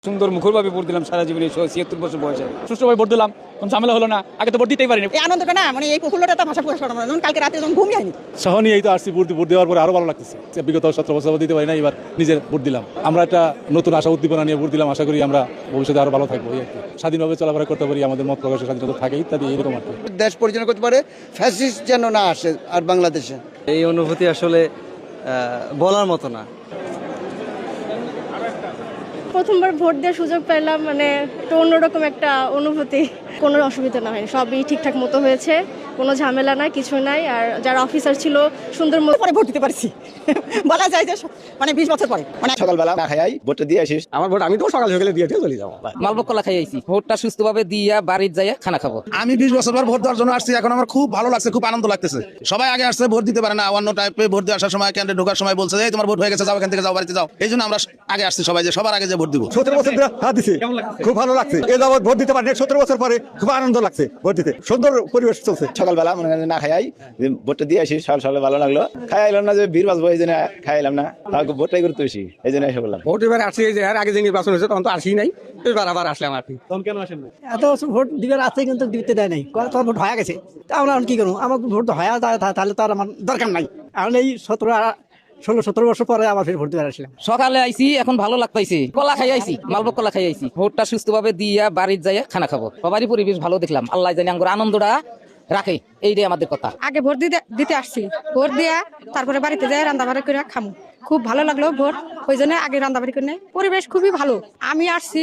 সুন্দর মুখরভাবে ভোট দিলাম সারা জীবনে ৭৬ বছর বয়সে সুষ্ঠুভাবে ভোট দিলাম, কোনো ঝামেলা হলো না। আগে তো ভোট দিতেই পারিনি। এই আনন্দটা না মানে এই প্রফুল্লটা তো ভাষা প্রকাশ করা যায় না। কালকে রাতে যখন ঘুমিয়ে হয়নি সহনীয় এই তো আসছি ভোট দেওয়ার পরে আরো ভালো লাগতেছে। বিগত 17 বছর দিতে পারি না, এবার নিজের ভোট দিলাম। আমরা একটা নতুন আশা উদ্দীপনা নিয়ে ভোট দিলাম। আশা করি আমরা ভবিষ্যতে আরো ভালো থাকবো, এই আর কি। স্বাধীনভাবে চলাফেরা করতে পারি, আমাদের মত প্রকাশের স্বাধীনতা থাকে ইত্যাদি, এরকম আর কি। দেশ পরিচালনা করতে পারে, ফ্যাসিস্ট যেন না আসে আর বাংলাদেশে। এই অনুভূতি আসলে বলার মতো না। প্রথমবার ভোট দেওয়ার সুযোগ পেলাম, মানে একটা অন্যরকম একটা অনুভূতি। কোনো অসুবিধা না হয়নি, সবই ঠিকঠাক মতো হয়েছে, কোনো ঝামেলা নাই, কিছু নাই। আর যারা অফিসার ছিল সুন্দর মতো পরে ভোট দিতে পারছি বলা যায় যে মানে 20 বছর পরে মানে সকালবেলা না খাই ভোটটা দিয়ে আসিস। আমার ভোট আমি তো সকালে সকালে দিয়ে চলে যাবো। মালভোগ কলা খাই আইছি, ভোটটা সুস্থভাবে দিয়া বাড়ির যাইয়া খানা খাবো। আমি 20 বছর পর ভোট দেওয়ার জন্য আসছি, এখন আমার খুব ভালো লাগছে, খুব আনন্দ লাগতেছে। সবাই আগে আসছে ভোট দিতে পারে না, অন্য টাইপে ভোট দিয়ে আসার সময় কেন্দ্রে ঢোকার সময় বলছে এই তোমার ভোট হয়ে গেছে, যাও এখান থেকে, যাও বাড়িতে যাও। এই জন্য আমরা আগে আসছি সবাই, যে সবার আগে যে ভোট দিব। 17 বছর হাত দিছি, খুব ভালো লাগছে। এ যাবত ভোট দিতে পারি 17 বছর পরে, খুব আনন্দ লাগছে ভোট দিতে। সুন্দর পরিবেশ চলছে। সকালবেলা মনে করেন না খাই ভোটটা দিয়ে আসিস, সকালে ভালো লাগলো। খাই আইলাম না যে ভিড় বাঁচবো, এই জন্য খাই আইলাম না। তাকে ভোটটাই করতে বেশি, এই জন্য এসে বললাম। ভোট এবার আসছে, যে আগে যে নির্বাচন হয়েছে তখন তো আসি নাই, এবার আবার আসলাম আর কি। এত বছর ভোট দিবার আছে কিন্তু দিতে দেয় নাই, তোমার ভোট হয়ে গেছে। তা আমরা কি করবো, আমার ভোট হয়ে যায় তাহলে তো আর আমার দরকার নাই। এখন এই 16-17 বছর পরে আবার ফের ভোট দিবার আসলাম। সকালে আইছি, এখন ভালো লাগতাইছে, কলা খাই আইছি, মালভোগ কলা খাই আইছি। ভোটটা সুস্থভাবে দিয়া বাড়ির যাইয়া খানা খাবো। সবারই পরিবেশ ভালো দেখলাম, আল্লাহ জানি আঙ্গুর আনন্দটা রাখে, এইটাই আমাদের কথা। আগে ভোট দিতে আসছি, ভোট দিয়া তারপরে বাড়িতে যাই রান্না বাড়ি করে খামু। খুব ভালো লাগলো ভোট, ওই জন্য আগে রান্না বাড়ি করে নেই। পরিবেশ খুবই ভালো। আমি আসছি